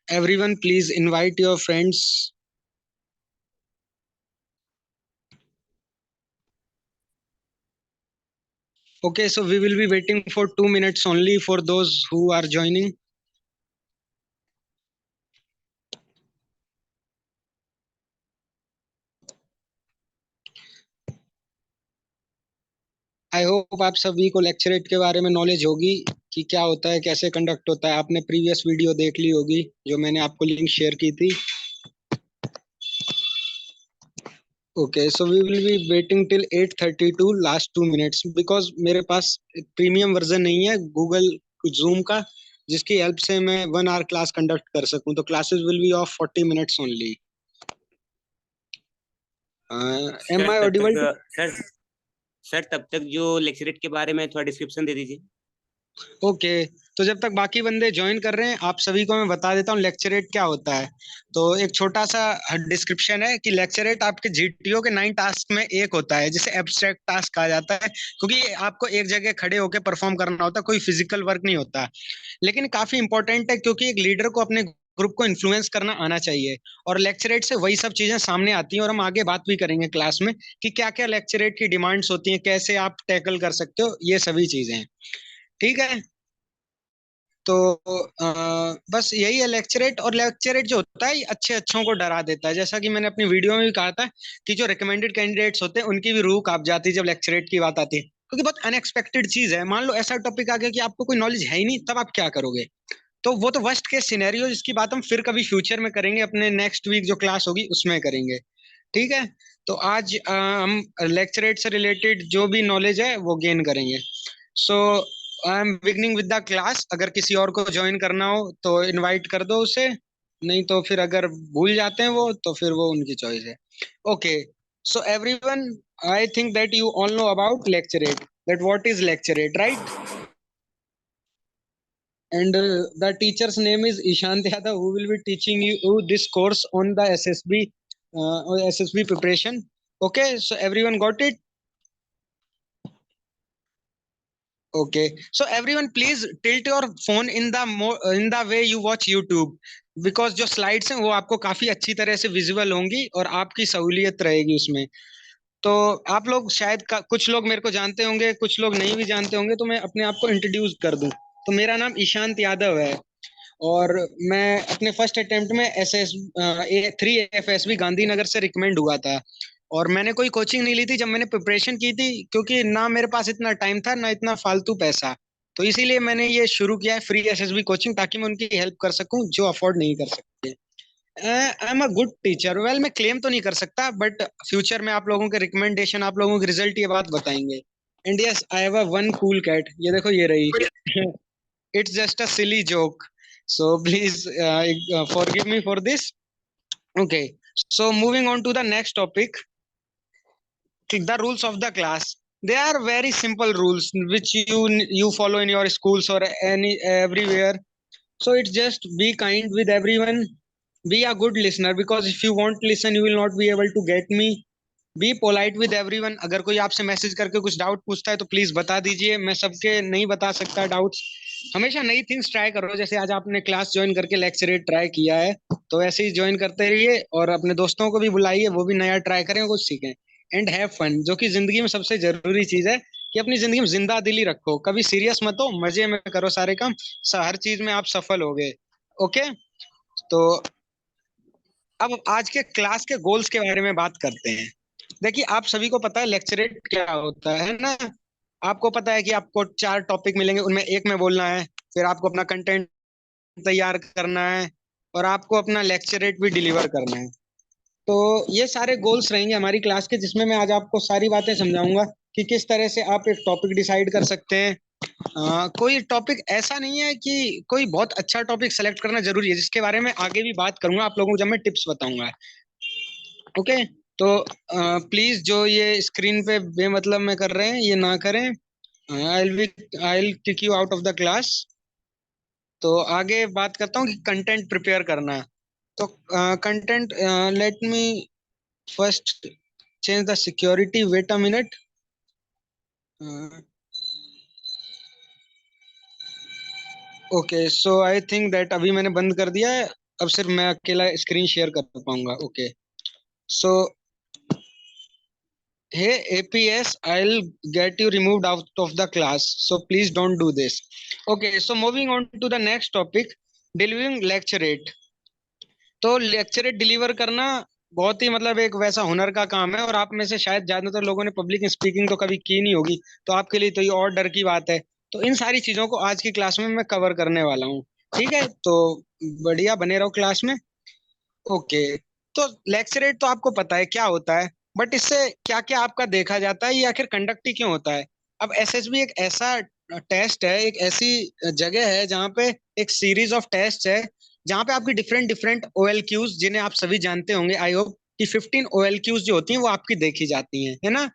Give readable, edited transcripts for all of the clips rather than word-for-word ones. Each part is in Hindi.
Everyone, please invite your friends. Okay, so we will be waiting for 2 minutes only for those who are joining. I hope आप सभी को लेक्चरेट के बारे में नॉलेज होगी कि क्या होता है, कैसे कंडक्ट होता है। आपने प्रीवियस वीडियो देख ली होगी जो मैंने आपको लिंक शेयर की थी। Okay, so we will be waiting till 8:32, last 2 minutes, because मेरे पास प्रीमियम वर्जन नहीं है गूगल जूम का जिसकी हेल्प से मैं 1 आवर क्लास कंडक्ट कर सकूं। तो classes will be of 40 minutes only. Am sir I तब ऑडिबल? तक सर सर तब तक जो लेक्चरेट के बारे में थोड़ा डिस्क्रिप्शन दे दीजिए। ओके, तो जब तक बाकी बंदे ज्वाइन कर रहे हैं आप सभी को मैं बता देता हूँ लेक्चरेट क्या होता है। तो एक छोटा सा डिस्क्रिप्शन है कि लेक्चरेट आपके जीटीओ के 9 टास्क में एक होता है जिसे एब्स्ट्रैक्ट टास्क कहा जाता है, क्योंकि आपको एक जगह खड़े होकर परफॉर्म करना होता है, कोई फिजिकल वर्क नहीं होता। लेकिन काफी इंपॉर्टेंट है क्योंकि एक लीडर को अपने ग्रुप को इन्फ्लुएंस करना आना चाहिए। और लेक्चरेट से वही सब चीजें सामने आती हैं और हम आगे बात भी करेंगे क्लास में कि क्या क्या लेक्चरेट की डिमांड्स होती हैं, कैसे आप टैकल कर सकते हो, ये सभी चीजें। ठीक है, तो बस यही है लेक्चरेट। और लेक्चरेट जो होता है ये अच्छे अच्छों को डरा देता है, जैसा कि मैंने अपनी वीडियो में भी कहा था कि जो रिकमेंडेड कैंडिडेट्स होते हैं उनकी भी रूह कांप जाती है जब लेक्चरेट की बात आती है, क्योंकि बहुत अनएक्सपेक्टेड चीज है। मान लो ऐसा टॉपिक आ गया कि आपको कोई नॉलेज है ही नहीं, तब आप क्या करोगे? तो वो तो वर्स्ट केस सिनेरियो, जिसकी बात हम फिर कभी फ्यूचर में करेंगे, अपने नेक्स्ट वीक जो क्लास होगी उसमें करेंगे। ठीक है, तो आज हम लेक्चरेट से रिलेटेड जो भी नॉलेज है वो गेन करेंगे। So I am beginning with the class. अगर किसी और को ज्वाइन करना हो तो इनवाइट कर दो उसे, नहीं तो फिर अगर भूल जाते हैं वो तो फिर वो उनकी चॉइस है। Okay, so everyone, I think that you all know about lecturette, that what is lecturette, right? And the teacher's name is Ishant Yadav, who will be teaching you this course on the SSB preparation. Okay, so everyone got it? Okay, so everyone please tilt your phone in the way you watch YouTube, because जो स्लाइड्स हैं वो आपको काफी अच्छी तरह से विजिबल होंगी और आपकी सहूलियत रहेगी उसमें। तो आप लोग शायद कुछ लोग मेरे को जानते होंगे, कुछ लोग नहीं भी जानते होंगे, तो मैं अपने आप को इंट्रोड्यूस कर दूं। तो मेरा नाम ईशांत यादव है और मैं अपने फर्स्ट अटेम्प्ट में थ्री FSB गांधीनगर से रिकमेंड हुआ था। और मैंने कोई कोचिंग नहीं ली थी जब मैंने प्रिपरेशन की थी, क्योंकि ना मेरे पास इतना टाइम था ना इतना फालतू पैसा। तो इसीलिए मैंने ये शुरू किया है फ्री SSB कोचिंग, ताकि मैं उनकी हेल्प कर सकूं जो अफोर्ड नहीं कर सकते। I am a good teacher, well मैं क्लेम तो नहीं कर सकता, बट फ्यूचर में आप लोगों के रिकमेंडेशन, आप लोगों के रिजल्ट ये बात बताएंगे। And yes, I have a one cool cat, ये देखो ये रही। It's just a silly joke. So please forgive me for this. Okay. So moving on to the next topic, the rules of the class. They are very simple rules which you follow in your schools or any everywhere. So it's just be kind with everyone. Be a good listener, because if you won't listen, you will not be able to get me. Be polite with everyone. अगर कोई आपसे मैसेज करके कुछ डाउट पूछता है तो प्लीज बता दीजिए, मैं सबके नहीं बता सकता डाउट्स। हमेशा नई थिंग्स ट्राई करो, जैसे आज आपने क्लास ज्वाइन करके लेक्चरेट ट्राई किया है, तो ऐसे ही ज्वाइन करते रहिए और अपने दोस्तों को भी बुलाइए, वो भी नया ट्राई करें, कुछ सीखें। एंड हैव फन, जो कि जिंदगी में सबसे जरूरी चीज है, कि अपनी जिंदगी में जिंदा दिली रखो, कभी सीरियस मत हो, मजे में करो सारे काम, हर चीज में आप सफल हो गए। ओके, तो अब आज के क्लास के गोल्स के बारे में बात करते हैं। देखिए, आप सभी को पता है लेक्चरेट क्या होता है ना? आपको पता है कि आपको 4 टॉपिक मिलेंगे, उनमें एक में बोलना है, फिर आपको अपना कंटेंट तैयार करना है और आपको अपना लेक्चरेट भी डिलीवर करना है। तो ये सारे गोल्स रहेंगे हमारी क्लास के, जिसमें मैं आज आपको सारी बातें समझाऊंगा कि किस तरह से आप एक टॉपिक डिसाइड कर सकते हैं। कोई टॉपिक ऐसा नहीं है कि कोई बहुत अच्छा टॉपिक सेलेक्ट करना जरूरी है, जिसके बारे में आगे भी बात करूंगा आप लोगों को जब मैं टिप्स बताऊंगा। ओके, तो प्लीज जो ये स्क्रीन पे बेमतलब में कर रहे हैं ये ना करें। I will kick you out of the class. तो आगे बात करता हूँ कि कंटेंट प्रिपेयर करना। तो content, let me first change the security, wait a minute. Okay, so I think that अभी मैंने बंद कर दिया है। अब सिर्फ मैं अकेला स्क्रीन शेयर कर पाऊंगा। Okay, so hey APS, I'll get you removed out of the class, so please don't do this. Okay, so moving on to the next topic, delivering lecturate. तो लेक्चरेट डिलीवर करना बहुत ही मतलब एक वैसा हुनर का काम है, और आप में से शायद ज्यादातर लोगों ने पब्लिक स्पीकिंग तो कभी की नहीं होगी, तो आपके लिए तो ये और डर की बात है। तो इन सारी चीजों को आज की क्लास में मैं कवर करने वाला हूँ। ठीक है, तो बढ़िया बने रहो क्लास में। ओके, तो लेक्चरेट तो आपको पता है क्या होता है, बट इससे क्या क्या आपका देखा जाता है, ये आखिर कंडक्ट ही क्यों होता है। अब एसएसबी एक ऐसा टेस्ट है, एक ऐसी जगह है जहाँ पे एक सीरीज ऑफ टेस्ट है, जहाँ पे आपकी डिफरेंट डिफरेंट ओएलक्यूज, जिन्हें आप सभी जानते होंगे आई होप, कि 15 ओएलक्यूज जो होती हैं वो आपकी देखी जाती हैं, है ना।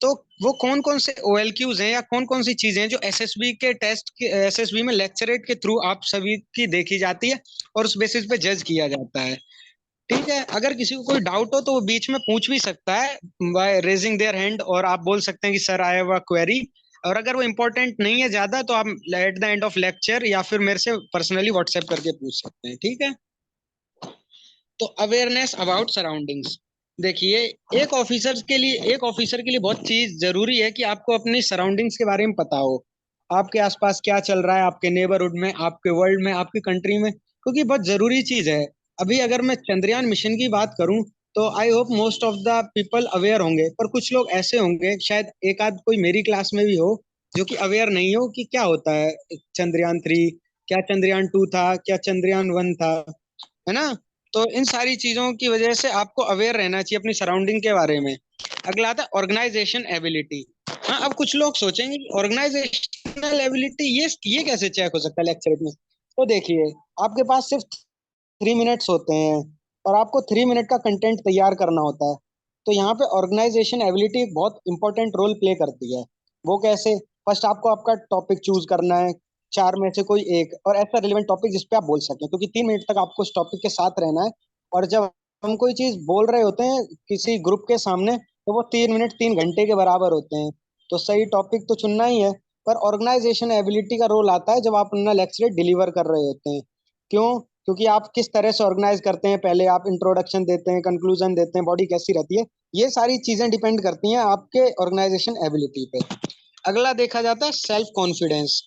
तो वो कौन कौन से ओएलक्यूज हैं या कौन कौन सी चीजें हैं जो एसएसबी के टेस्ट के एसएसबी में लेक्चरेट के थ्रू आप सभी की देखी जाती है, और उस बेसिस पे जज किया जाता है। ठीक है, अगर किसी को कोई डाउट हो तो वो बीच में पूछ भी सकता है बाय रेजिंग देयर हैंड, और आप बोल सकते हैं कि sir I have a query. और अगर वो इम्पोर्टेंट नहीं है ज्यादा, तो आप at the end of lecture या फिर मेरे से पर्सनली व्हाट्सएप करके पूछ सकते हैं। ठीक है, तो अवेयरनेस अबाउट सराउंडिंग्स। देखिए, एक ऑफिसर के लिए बहुत चीज जरूरी है कि आपको अपनी सराउंडिंग्स के बारे में पता हो। आपके आसपास क्या चल रहा है, आपके नेबरहुड में, आपके वर्ल्ड में, आपकी कंट्री में, क्योंकि बहुत जरूरी चीज है। अभी अगर मैं चंद्रयान मिशन की बात करूं, तो I hope most of the people aware होंगे, पर कुछ लोग ऐसे होंगे, शायद एक आध कोई मेरी क्लास में भी हो, जो कि अवेयर नहीं हो कि क्या होता है चंद्रयान 3, क्या चंद्रयान 2 था, क्या चंद्रयान 1 था, है ना। तो इन सारी चीजों की वजह से आपको अवेयर रहना चाहिए अपनी सराउंडिंग के बारे में। अगला आता है ऑर्गेनाइजेशन एबिलिटी। हाँ, अब कुछ लोग सोचेंगे ऑर्गेनाइजेशनल एबिलिटी ये कैसे चेक हो सकता है लेक्चर में। तो देखिए, आपके पास सिर्फ 3 मिनट्स होते हैं, और आपको 3 मिनट का कंटेंट तैयार करना होता है। तो यहाँ पे ऑर्गेनाइजेशन एबिलिटी एक बहुत इंपॉर्टेंट रोल प्ले करती है। वो कैसे? फर्स्ट आपको आपका टॉपिक चूज करना है, चार में से कोई एक, और ऐसा रिलेवेंट टॉपिक जिसपे आप बोल सकें, क्योंकि 3 मिनट तक आपको उस टॉपिक के साथ रहना है। और जब हम कोई चीज बोल रहे होते हैं किसी ग्रुप के सामने, तो वो 3 मिनट 3 घंटे के बराबर होते हैं। तो सही टॉपिक तो चुनना ही है। पर ऑर्गेनाइजेशन एबिलिटी का रोल आता है जब आप अपना लेक्चर डिलीवर कर रहे होते हैं। क्यों? क्योंकि आप किस तरह से ऑर्गेनाइज करते हैं, पहले आप इंट्रोडक्शन देते हैं, कंक्लूजन देते हैं, बॉडी कैसी रहती है, ये सारी चीजें डिपेंड करती हैं आपके ऑर्गेनाइजेशन एबिलिटी पे। अगला देखा जाता है सेल्फ कॉन्फिडेंस।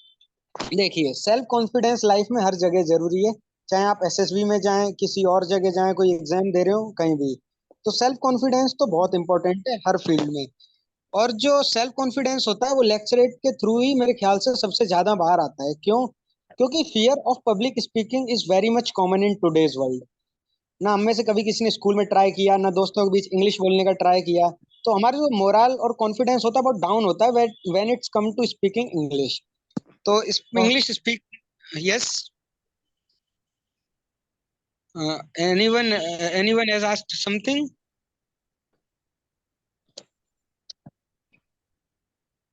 देखिए, सेल्फ कॉन्फिडेंस लाइफ में हर जगह जरूरी है, चाहे आप एसएसबी में जाएं, किसी और जगह जाएं, कोई एग्जाम दे रहे हो, कहीं भी। तो सेल्फ कॉन्फिडेंस तो बहुत इंपॉर्टेंट है हर फील्ड में। और जो सेल्फ कॉन्फिडेंस होता है वो लेक्चरेट के थ्रू ही मेरे ख्याल से सबसे ज्यादा बाहर आता है। क्यों? क्योंकि fear of public speaking is very much common in today's world. ना हम में से कभी किसी ने स्कूल में ट्राई किया, ना दोस्तों के बीच इंग्लिश बोलने का ट्राई किया। तो हमारे जो मोरल और कॉन्फिडेंस होता है बहुत डाउन होता है when it's come to speaking English. तो English speak. Yes, anyone has asked something?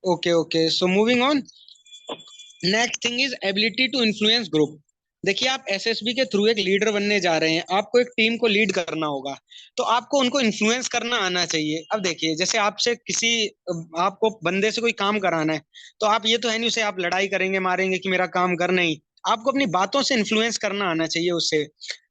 Okay okay, so moving on, next thing is ability to influence group. देखिए, आप एसएसबी के थ्रू एक लीडर बनने जा रहे हैं, आपको एक टीम को लीड करना होगा, तो आपको उनको इन्फ्लुएंस करना आना चाहिए। अब देखिए, जैसे आपसे किसी आपको बंदे से कोई काम कराना है, तो आप ये तो है नहीं उसे आप लड़ाई करेंगे मारेंगे कि मेरा काम कर, नहीं। आपको अपनी बातों से इन्फ्लुएंस करना आना चाहिए उससे।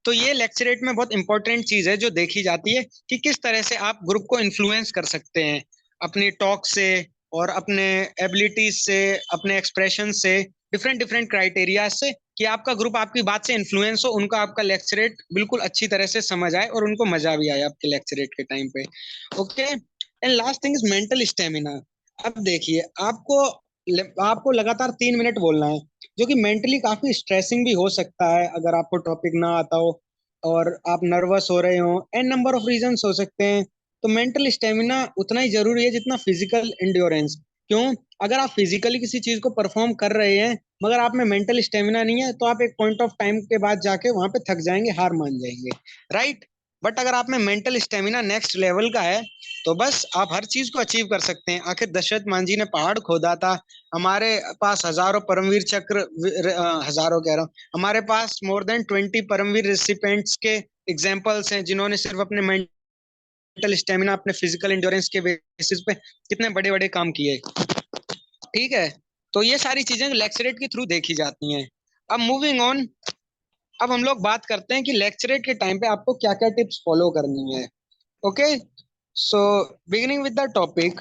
तो ये लेक्चरेट में बहुत इंपॉर्टेंट चीज है जो देखी जाती है, कि किस तरह से आप ग्रुप को इन्फ्लुएंस कर सकते हैं अपनी टॉक से, और अपने एबिलिटीज से, अपने एक्सप्रेशन से, डिफरेंट डिफरेंट क्राइटेरिया से, कि आपका ग्रुप आपकी बात से इन्फ्लुएंस हो, उनका आपका लेक्चरेट बिल्कुल अच्छी तरह से समझ आए, और उनको मजा भी आए आपके लेक्चरेट के टाइम पे। Okay, and last thing is mental stamina. अब देखिए, आपको आपको लगातार 3 मिनट बोलना है, जो कि मेंटली काफी स्ट्रेसिंग भी हो सकता है अगर आपको टॉपिक ना आता हो, और आप नर्वस हो रहे हो, एन नंबर ऑफ रीजंस हो सकते हैं। तो मेंटल स्टेमिना उतना ही जरूरी है जितना फिजिकल इंड्योरेंस। क्यों? अगर आप फिजिकली किसी चीज को परफॉर्म कर रहे हैं, मगर आप में मेंटल स्टेमिना नहीं है, तो आप एक पॉइंट ऑफ टाइम के बाद जाके वहां पे थक जाएंगे, हार मान जाएंगे, राइट। बट अगर आप में मेंटल स्टेमिना नेक्स्ट लेवल का है, तो बस आप हर चीज को अचीव कर सकते हैं। आखिर दशरथ मान जी ने पहाड़ खोदा था, हमारे पास हजारों परमवीर चक्र, हजारों कह रहा हूँ, हमारे पास मोर देन 20 परमवीर रिसिपेंट्स के एग्जाम्पल्स हैं, जिन्होंने सिर्फ अपने मेंटल स्टेमिना, अपने फिजिकल इंड्योरेंस के बेसिस पे कितने बड़े बड़े काम किए। ठीक है, तो ये सारी चीजें लेक्चरेट के थ्रू देखी जाती हैं। अब मूविंग ऑन, अब हम लोग बात करते हैं कि लेक्चरेट के टाइम पे आपको क्या क्या टिप्स फॉलो करनी है। Okay, so beginning with the topic,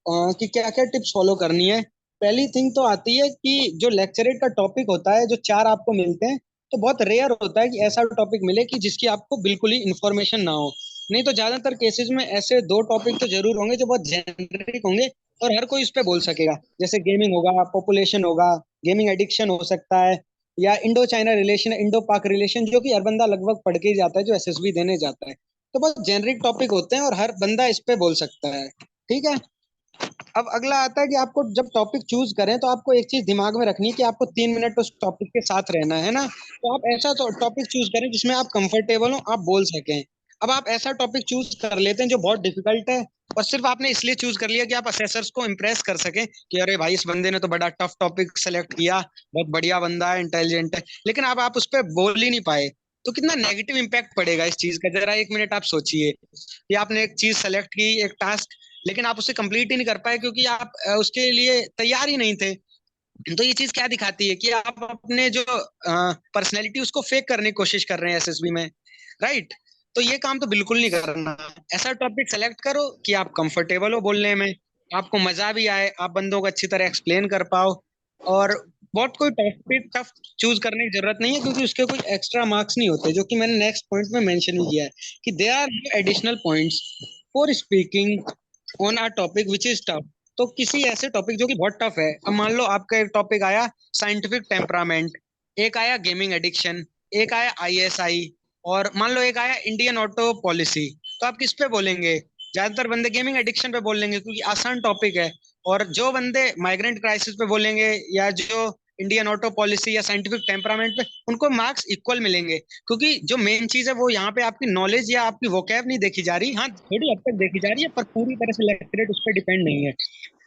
कि क्या क्या टिप्स फॉलो करनी है। पहली थिंग तो आती है कि जो लेक्चरेट का टॉपिक होता है, जो चार आपको मिलते हैं, तो बहुत रेयर होता है कि ऐसा टॉपिक मिले कि जिसकी आपको बिल्कुल ही इंफॉर्मेशन ना हो। नहीं तो ज्यादातर केसेस में ऐसे दो टॉपिक तो जरूर होंगे जो बहुत जेनरिक होंगे और हर कोई उस पर बोल सकेगा। जैसे गेमिंग होगा, पॉपुलेशन होगा, गेमिंग एडिक्शन हो सकता है, या इंडो चाइना रिलेशन, इंडो पाक रिलेशन, जो कि हर बंदा लगभग पढ़ के ही जाता है जो एसएसबी देने जाता है। तो बहुत जेनरिक टॉपिक होते हैं और हर बंदा इस पे बोल सकता है। ठीक है। अब अगला आता है कि आपको जब टॉपिक चूज करें तो आपको एक चीज दिमाग में रखनी है कि आपको 3 मिनट उस टॉपिक के साथ रहना है ना। तो आप ऐसा टॉपिक चूज करें जिसमें आप कंफर्टेबल हो, आप बोल सकें। अब आप ऐसा टॉपिक चूज कर लेते हैं जो बहुत डिफिकल्ट है, और सिर्फ आपने इसलिए चूज कर लिया कि आप असेसर्स को इम्प्रेस कर सकें कि अरे भाई इस बंदे ने तो बड़ा टफ टॉपिक सेलेक्ट किया, बहुत बढ़िया बंदा है, इंटेलिजेंट है, लेकिन अब आप उस पर बोल ही नहीं पाए, तो कितना नेगेटिव इम्पैक्ट पड़ेगा इस चीज का। जरा 1 मिनट आप सोचिए कि आपने एक चीज सेलेक्ट की, एक टास्क, लेकिन आप उसे कंप्लीट ही नहीं कर पाए क्योंकि आप उसके लिए तैयार ही नहीं थे। तो ये चीज क्या दिखाती है कि आप अपने जो पर्सनैलिटी उसको फेक करने की कोशिश कर रहे हैं एसएसबी में। राइट। तो ये काम तो बिल्कुल नहीं करना। ऐसा टॉपिक सेलेक्ट करो कि आप कंफर्टेबल हो बोलने में, आपको मजा भी आए, आप बंदों को अच्छी तरह एक्सप्लेन कर पाओ। और बहुत कोई टॉपिक टफ चूज करने की जरूरत नहीं है क्योंकि उसके कोई एक्स्ट्रा मार्क्स नहीं होते, जो कि मैंने नेक्स्ट पॉइंट में मेंशन भी किया है कि they are additional points for speaking on a topic which is tough. तो किसी ऐसे टॉपिक जो कि बहुत टफ है, अब मान लो आपका एक टॉपिक आया साइंटिफिक टेम्परामेंट, एक आया गेमिंग एडिक्शन, एक आया आईएसआई, और मान लो एक आया इंडियन ऑटो पॉलिसी, तो आप किस पे बोलेंगे? ज्यादातर बंदे गेमिंग एडिक्शन पे बोल लेंगे क्योंकि आसान टॉपिक है। और जो बंदे माइग्रेंट क्राइसिस पे बोलेंगे, या जो इंडियन ऑटो पॉलिसी या साइंटिफिक टेम्परामेंट पे, उनको मार्क्स इक्वल मिलेंगे, क्योंकि जो मेन चीज है वो यहाँ पे आपकी नॉलेज या आपकी वोकैब नहीं देखी जा रही। हाँ, थोड़ी हद तक देखी जा रही है पर पूरी तरह से लेक्चरेट उस पर डिपेंड नहीं है।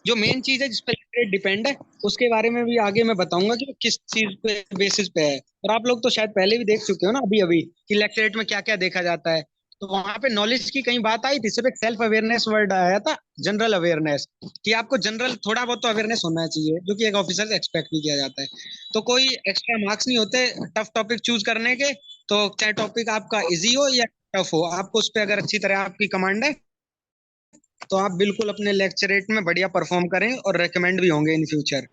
जो मेन चीज है जिस पे लेक्चरेट डिपेंड है, उसके बारे में भी आगे मैं बताऊंगा कि वो किस चीज पे बेसिस पे है। और आप लोग तो शायद पहले भी देख चुके हो ना अभी अभी कि लेक्चरेट में क्या क्या देखा जाता है। तो वहां पे नॉलेज की कहीं बात आई थी, सिर्फ एक सेल्फ अवेयरनेस वर्ड आया था, जनरल अवेयरनेस, कि आपको जनरल थोड़ा बहुत तो अवेयरनेस होना चाहिए, जो कि एक ऑफिसर से एक्सपेक्ट भी किया जाता है। तो कोई एक्स्ट्रा मार्क्स नहीं होते टफ टॉपिक चूज करने के। तो चाहे टॉपिक आपका इजी हो या टफ हो, आपको उस पर अगर अच्छी तरह आपकी कमांड है तो आप बिल्कुल अपने लेक्चरेट में बढ़िया परफॉर्म करें और रेकमेंड भी होंगे इन फ्यूचर।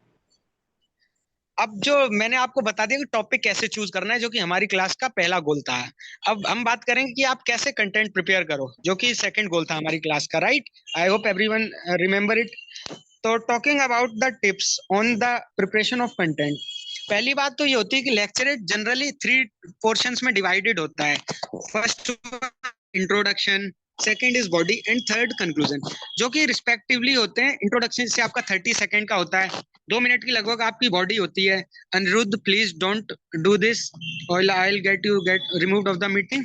अब जो मैंने आपको बता दिया कि टॉपिक कैसे चूज करना है, जो कि हमारी क्लास का पहला गोल था। अब हम बात करेंगे कि आप कैसे कंटेंट प्रिपेयर करो, जो कि सेकंड गोल था हमारी क्लास का। Right, I hope everyone remember it. तो talking about the tips on the preparation of content, पहली बात तो ये होती है कि लेक्चर जनरली 3 पोर्शंस में डिवाइडेड होता है। First introduction, second is body, and third conclusion, जो कि रिस्पेक्टिवली होते हैं। इंट्रोडक्शन से आपका 30 सेकंड का होता है, 2 मिनट की लगभग आपकी बॉडी होती है। Aniruddh please don't do this और I will get you get removed off the meeting.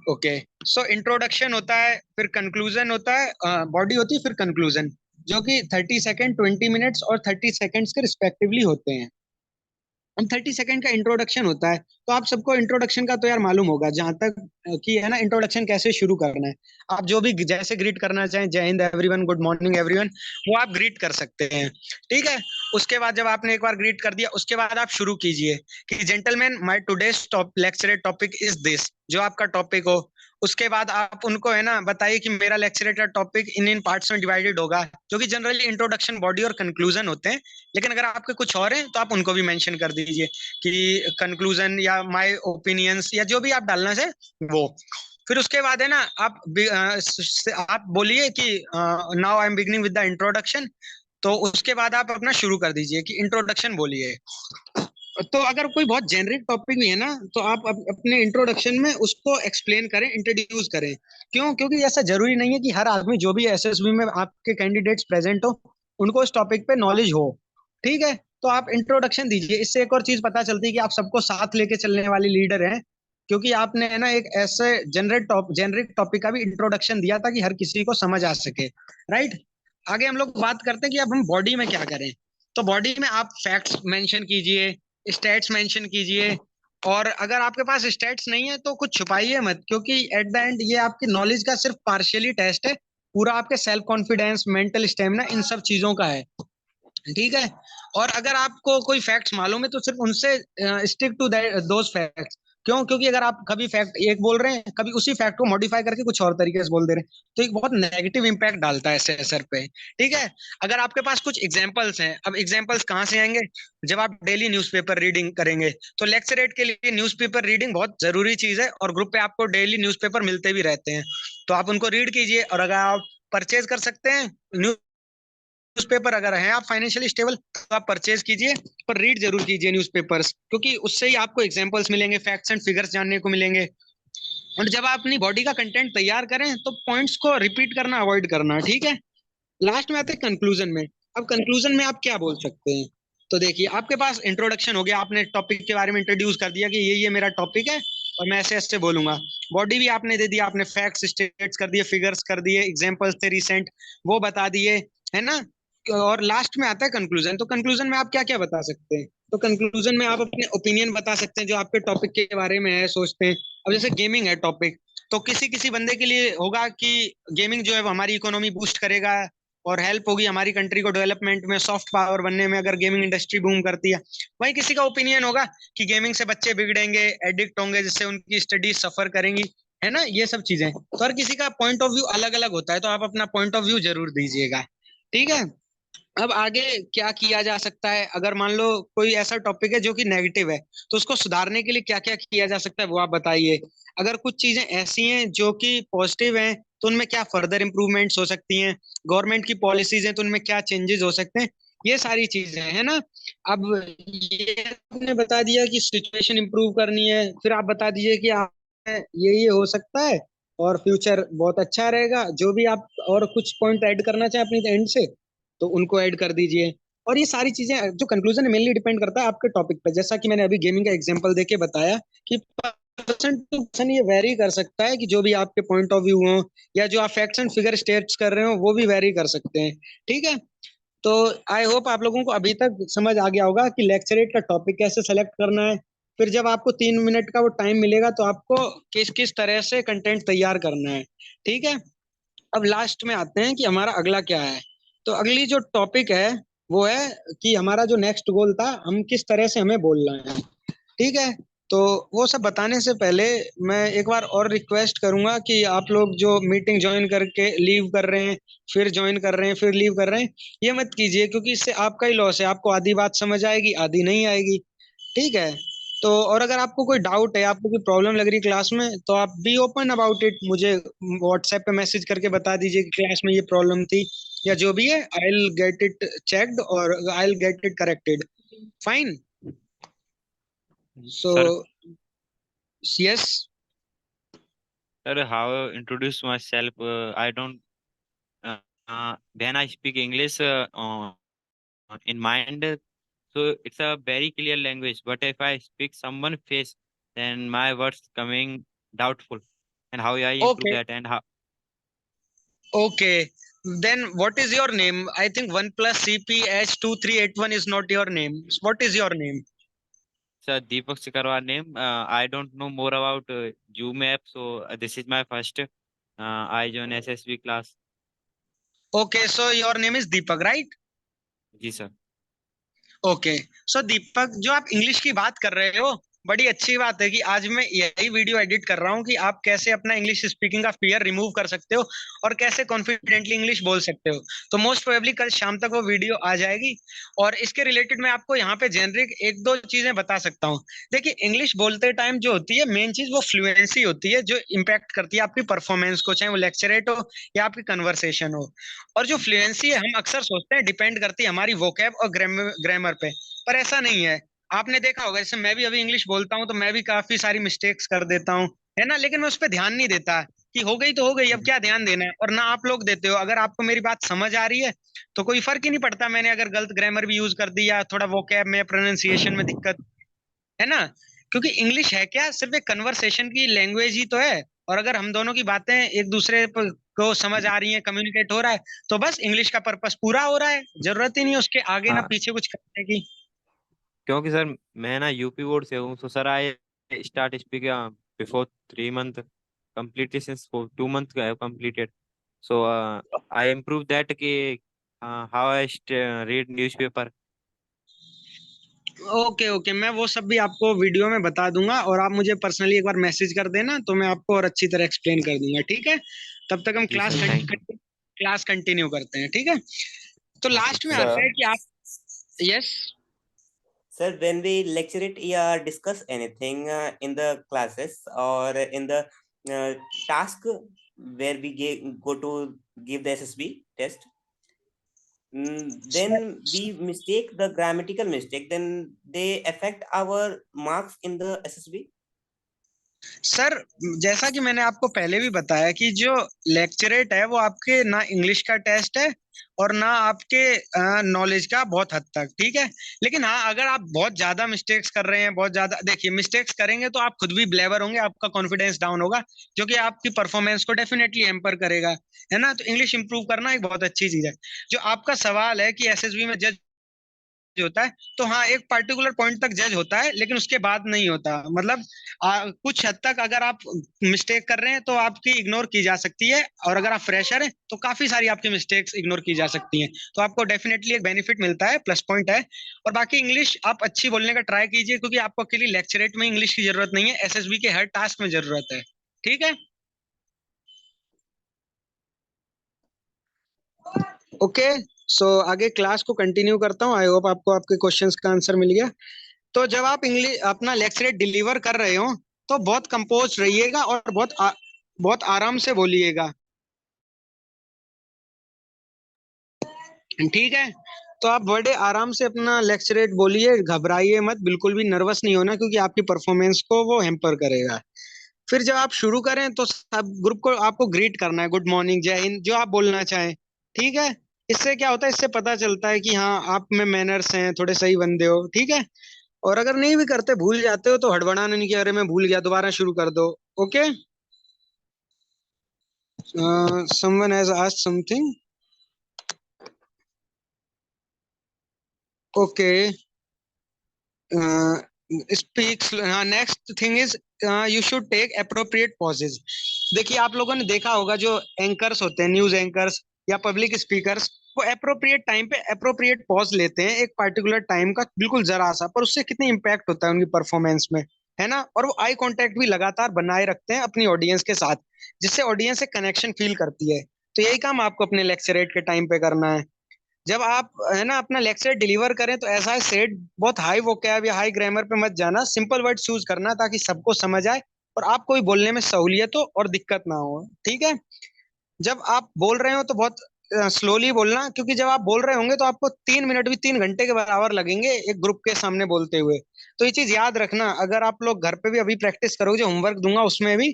Okay, so introduction होता है, फिर कंक्लूजन होता है, बॉडी होती है, फिर कंक्लूजन, जो कि 30 सेकंड, 20 मिनट्स और 30 सेकंड्स के रिस्पेक्टिवली होते हैं। हम 30 सेकंड का इंट्रोडक्शन होता है। तो आप सबको इंट्रोडक्शन का तो यार मालूम होगा जहां तक कि है ना, इंट्रोडक्शन कैसे शुरू करना है। आप जो भी जैसे ग्रीट करना चाहें, जय Hind everyone, good morning everyone, वो आप ग्रीट कर सकते हैं। ठीक है। उसके बाद जब आपने एक बार ग्रीट कर दिया, उसके बाद आप शुरू कीजिए कि gentleman, my today's lecture topic is this, जो आपका टॉपिक हो। उसके बाद आप उनको है ना बताइए कि मेरा lecture topic in in parts में डिवाइडेड होगा, जो कि जनरली इंट्रोडक्शन, बॉडी और कंक्लूजन होते हैं। लेकिन अगर आपके कुछ और हैं तो आप उनको भी मेंशन कर दीजिए कि कंक्लूजन या माय ओपिनियंस या जो भी आप डालना चाहे वो। फिर उसके बाद है ना आप बोलिए कि now I am beginning with the introduction. तो उसके बाद आप अपना शुरू कर दीजिए कि इंट्रोडक्शन बोलिए। तो अगर कोई बहुत जेनरिक टॉपिक भी है ना, तो आप अपने इंट्रोडक्शन में उसको एक्सप्लेन करें, इंट्रोड्यूस करें। क्यों? क्योंकि ऐसा जरूरी नहीं है कि हर आदमी, जो भी एसएसबी में आपके कैंडिडेट्स प्रेजेंट हो, उनको उस टॉपिक पे नॉलेज हो। ठीक है। तो आप इंट्रोडक्शन दीजिए। इससे एक और चीज पता चलती है कि आप सबको साथ लेके चलने वाले लीडर हैं, क्योंकि आपने है ना एक ऐसे जेनरिक टॉपिक का भी इंट्रोडक्शन दिया था कि हर किसी को समझ आ सके। राइट। आगे हम लोग बात करते हैं कि अब हम बॉडी में क्या करें। तो बॉडी में आप फैक्ट्स मेंशन कीजिए, स्टैट्स मेंशन कीजिए। और अगर आपके पास स्टैट्स नहीं है तो कुछ छुपाइए मत, क्योंकि एट द एंड ये आपकी नॉलेज का सिर्फ पार्शियली टेस्ट है। पूरा आपके सेल्फ कॉन्फिडेंस, मेंटल स्टेमिना, इन सब चीजों का है। ठीक है। और अगर आपको कोई फैक्ट्स मालूम है तो सिर्फ उनसे स्टिक टू दोज फैक्ट्स। क्यों? क्योंकि अगर आप कभी फैक्ट एक बोल रहे हैं, कभी उसी फैक्ट को मॉडिफाई करके कुछ और तरीके से बोल दे रहे हैं, तो एक बहुत नेगेटिव इंपैक्ट डालता है एसेसर पे। ठीक है। अगर आपके पास कुछ एग्जांपल्स हैं, अब एग्जांपल्स कहाँ से आएंगे? जब आप डेली न्यूज़पेपर रीडिंग करेंगे, तो लेक्चरेट के लिए न्यूज़पेपर रीडिंग बहुत जरूरी चीज है, और ग्रुप पे आपको डेली न्यूज़पेपर मिलते भी रहते हैं, तो आप उनको रीड कीजिए। और अगर आप परचेज कर सकते हैं न्यूज़पेपर, अगर हैं आप फाइनेंशियली स्टेबल, तो आप परचेज कीजिए, पर रीड जरूर कीजिए न्यूज़पेपर्स, क्योंकि उससे ही आपको एग्जांपल्स मिलेंगे, फैक्ट्स एंड फिगर्स जानने को मिलेंगे। और जब आप अपनी बॉडी का कंटेंट तैयार करें, तो पॉइंट्स को रिपीट करना अवॉइड करना। ठीक है। लास्ट में आते हैं कंक्लूजन में। अब कंक्लूजन में आप क्या बोल सकते हैं? तो देखिए, आपके पास इंट्रोडक्शन हो गया, आपने टॉपिक के बारे में इंट्रोड्यूस कर दिया कि ये मेरा टॉपिक है और मैं ऐसे ऐसे बोलूंगा। बॉडी भी आपने दे दिया, आपने फैक्ट्स स्टेट्स कर दिए, फिगर्स कर दिए, एग्जांपल्स थे रिसेंट, वो बता दिए, है ना। और लास्ट में आता है कंक्लूजन। तो कंक्लूजन में आप क्या क्या बता सकते हैं? तो कंक्लूजन में आप अपने ओपिनियन बता सकते हैं, जो आपके टॉपिक के बारे में है, सोचते हैं। अब जैसे गेमिंग है टॉपिक, तो किसी किसी बंदे के लिए होगा कि गेमिंग जो है वो हमारी इकोनॉमी बूस्ट करेगा और हेल्प होगी हमारी कंट्री को डेवलपमेंट में, सॉफ्ट पावर बनने में, अगर गेमिंग इंडस्ट्री बूम करती है। वहीं किसी का ओपिनियन होगा कि गेमिंग से बच्चे बिगड़ेंगे, एडिक्ट होंगे, जिससे उनकी स्टडीज सफर करेंगी, है ना, ये सब चीजें। तो हर किसी का पॉइंट ऑफ व्यू अलग अलग होता है, तो आप अपना पॉइंट ऑफ व्यू जरूर दीजिएगा। ठीक है। अब आगे क्या किया जा सकता है? अगर मान लो कोई ऐसा टॉपिक है जो कि नेगेटिव है, तो उसको सुधारने के लिए क्या क्या किया जा सकता है, वो आप बताइए। अगर कुछ चीजें ऐसी हैं जो कि पॉजिटिव हैं, तो उनमें क्या फर्दर इंप्रूवमेंट्स हो सकती हैं? गवर्नमेंट की पॉलिसीज हैं, तो उनमें क्या चेंजेस हो सकते हैं? ये सारी चीजें है ना। अब ये आपने बता दिया कि सिचुएशन इंप्रूव करनी है, फिर आप बता दीजिए कि आप ये हो सकता है और फ्यूचर बहुत अच्छा रहेगा। जो भी आप और कुछ पॉइंट ऐड करना चाहें अपनी एंड से, तो उनको ऐड कर दीजिए। और ये सारी चीजें, जो कंक्लूजन है, मेनली डिपेंड करता है आपके टॉपिक पे। जैसा कि मैंने अभी गेमिंग का एग्जांपल देके बताया कि पर्सन टू पर्सन ये वेरी कर सकता है, कि जो भी आपके पॉइंट ऑफ व्यू हो, या जो आप फैक्ट्स एंड फिगर स्टेट्स कर रहे हो, वो भी वेरी कर सकते हैं। ठीक है। तो आई होप आप लोगों को अभी तक समझ आ गया होगा कि लेक्चरेट का टॉपिक कैसे सेलेक्ट करना है। फिर जब आपको 3 मिनट का वो टाइम मिलेगा, तो आपको किस किस तरह से कंटेंट तैयार करना है। ठीक है। अब लास्ट में आते हैं कि हमारा अगला क्या है। तो अगली जो टॉपिक है, वो है कि हमारा जो नेक्स्ट गोल था, हम किस तरह से हमें बोलना है। ठीक है। तो वो सब बताने से पहले मैं एक बार और रिक्वेस्ट करूंगा कि आप लोग जो मीटिंग ज्वाइन करके लीव कर रहे हैं, फिर ज्वाइन कर रहे हैं, फिर लीव कर रहे हैं, ये मत कीजिए, क्योंकि इससे आपका ही लॉस है। आपको आधी बात समझ आएगी, आधी नहीं आएगी। ठीक है। तो और अगर आपको कोई डाउट है, आपको कोई प्रॉब्लम लग रही है क्लास में, तो आप बी ओपन अबाउट इट, मुझे व्हाट्सएप पे मैसेज करके बता दीजिए कि क्लास में ये प्रॉब्लम थी, या जो भी है, I will get it checked और I will get it corrected. Fine. So Sir, yes. sir, how introduce myself? I don't. When I speak English in mind, so it's a very clear language. But if I speak someone face, then my words coming doubtful. And how I improve okay, that? And how? Okay, then what is your name? I think 1+CPH2381 is not your name. What is your name? Sir, Deepak Sikarwar name. I don't know more about Zoom app, so this is my first. I join SSB class. Okay, so your name is Deepak, right? जी sir. ओके। सो दीपक, जो आप इंग्लिश की बात कर रहे हो, बड़ी अच्छी बात है कि आज मैं यही वीडियो एडिट कर रहा हूँ कि आप कैसे अपना इंग्लिश स्पीकिंग का फियर रिमूव कर सकते हो और कैसे कॉन्फिडेंटली इंग्लिश बोल सकते हो। तो मोस्ट प्रोबेबली कल शाम तक वो वीडियो आ जाएगी, और इसके रिलेटेड मैं आपको यहाँ पे जेनरिक एक दो चीजें बता सकता हूँ। देखिए, इंग्लिश बोलते टाइम जो होती है मेन चीज, वो फ्लुएंसी होती है, जो इम्पैक्ट करती है आपकी परफॉर्मेंस को, चाहे वो लेक्चरेट हो या आपकी कन्वर्सेशन हो। और जो फ्लुएंसी है, हम अक्सर सोचते हैं डिपेंड करती है हमारी वोकैब और ग्रामर पे, पर ऐसा नहीं है। आपने देखा होगा, जैसे मैं भी अभी इंग्लिश बोलता हूँ, तो मैं भी काफी सारी मिस्टेक्स कर देता हूँ, है ना, लेकिन मैं उस पर ध्यान नहीं देता, कि हो गई तो हो गई, अब क्या ध्यान देना है। और ना आप लोग देते हो। अगर आपको मेरी बात समझ आ रही है, तो कोई फर्क ही नहीं पड़ता मैंने अगर गलत ग्रामर भी यूज कर दिया, थोड़ा वोकैब में, प्रोनाउंसिएशन में दिक्कत, है ना। क्योंकि इंग्लिश है क्या, सिर्फ एक कन्वर्सेशन की लैंग्वेज ही तो है। और अगर हम दोनों की बातें एक दूसरे को समझ आ रही हैं, कम्युनिकेट हो रहा है, तो बस इंग्लिश का पर्पस पूरा हो रहा है। जरूरत ही नहीं है उसके आगे ना हाँ, पीछे कुछ करने की। क्योंकि सर मैं ना यूपी बोर्ड से हूँ, तो sir I start speaking before 3 month completely since for 2 months I have completed. So I improved that कि how I read newspaper. Okay okay, मैं वो सब भी आपको वीडियो में बता दूंगा, और आप मुझे पर्सनली एक बार मैसेज कर देना, तो मैं आपको और अच्छी तरह एक्सप्लेन कर दूंगा, ठीक है? तब तक हम जी sir, thank you. Class continue करते हैं, ठीक है? तो ओके लास्ट में सर। आता है Sir, कि आप, yes sir, when we lecture it or discuss anything in the classes or in the uh, task where we go to give the SSB test, then we mistake the grammatical mistake, then they affect our marks in the SSB. Sir, जैसा कि मैंने आपको पहले भी बताया कि जो लेक्चरेट है वो आपके ना इंग्लिश का टेस्ट है और ना आपके नॉलेज का, बहुत हद तक, ठीक है? लेकिन हाँ, अगर आप बहुत ज्यादा मिस्टेक्स कर रहे हैं, बहुत ज्यादा, देखिए मिस्टेक्स करेंगे तो आप खुद भी ब्लेवर होंगे, आपका कॉन्फिडेंस डाउन होगा, जो कि आपकी परफॉर्मेंस को डेफिनेटली हैम्पर करेगा, है ना? तो इंग्लिश इंप्रूव करना एक बहुत अच्छी चीज है। जो आपका सवाल है कि एसएसबी में जज होता है, तो हाँ, एक पर्टिकुलर पॉइंट तक जज होता है, लेकिन उसके बाद नहीं होता। मतलब कुछ हद तक अगर आप मिस्टेक कर रहे हैं तो आपकी इग्नोर की जा सकती है, और अगर आप फ्रेशर हैं तो काफी सारी आपकी मिस्टेक्स इग्नोर की जा सकती हैं। तो आपको डेफिनेटली एक बेनिफिट मिलता है, प्लस पॉइंट है। और बाकी इंग्लिश आप अच्छी बोलने का ट्राई कीजिए, क्योंकि आपको अकेली लेक्चरेट में इंग्लिश की जरूरत नहीं है, एसएसबी के हर टास्क में जरूरत है, ठीक है? ओके, सो आगे क्लास को कंटिन्यू करता हूँ। आई होप आपको आपके क्वेश्चंस का आंसर मिल गया। तो जब आप इंग्लिश अपना लेक्चरेट डिलीवर कर रहे हो, तो बहुत कंपोज रहिएगा और बहुत आराम से बोलिएगा, ठीक है? तो आप बड़े आराम से अपना लेक्चरेट बोलिए, घबराइए मत, बिल्कुल भी नर्वस नहीं होना, क्योंकि आपकी परफॉर्मेंस को वो हैम्पर करेगा। फिर जब आप शुरू करें तो सब ग्रुप को आपको ग्रीट करना है, गुड मॉर्निंग, जय हिंद, जो आप बोलना चाहें, ठीक है? इससे क्या होता है, इससे पता चलता है कि हाँ, आप में मैनर्स हैं, थोड़े सही बंदे हो, ठीक है? और अगर नहीं भी करते, भूल जाते हो, तो हड़बड़ाना नहीं कि अरे मैं भूल गया, दोबारा शुरू कर दो। Okay, someone has asked something. Okay, speaks, next thing is you should take appropriate pauses. देखिए, आप लोगों ने देखा होगा जो एंकर्स होते हैं, न्यूज एंकर्स या पब्लिक स्पीकर्स, वो अप्रोप्रिएट टाइम पे अप्रोप्रिएट पॉज लेते हैं, एक पर्टिकुलर टाइम का, बिल्कुल जरा सा, पर उससे कितनी इम्पैक्ट होता है उनकी परफॉर्मेंस में, है ना? और वो आई कांटेक्ट भी लगातार बनाए रखते हैं अपनी ऑडियंस के साथ, जिससे ऑडियंस एक कनेक्शन फील करती है। तो यही काम आपको अपने लेक्चरेट के टाइम पे करना है। जब आप, है ना, अपना लेक्चर डिलीवर करें, तो ऐसा है, सेट बहुत हाई वोकैब या हाई ग्रामर पे मत जाना, सिंपल वर्ड चूज करना, ताकि सबको समझ आए और आपको भी बोलने में सहूलियत हो और दिक्कत ना हो, ठीक है? जब आप बोल रहे हो तो बहुत स्लोली बोलना, क्योंकि जब आप बोल रहे होंगे तो आपको 3 मिनट भी 3 घंटे के बराबर लगेंगे एक ग्रुप के सामने बोलते हुए। तो ये चीज याद रखना, अगर आप लोग घर पे भी अभी प्रैक्टिस करोगे, जो होमवर्क दूंगा उसमें भी,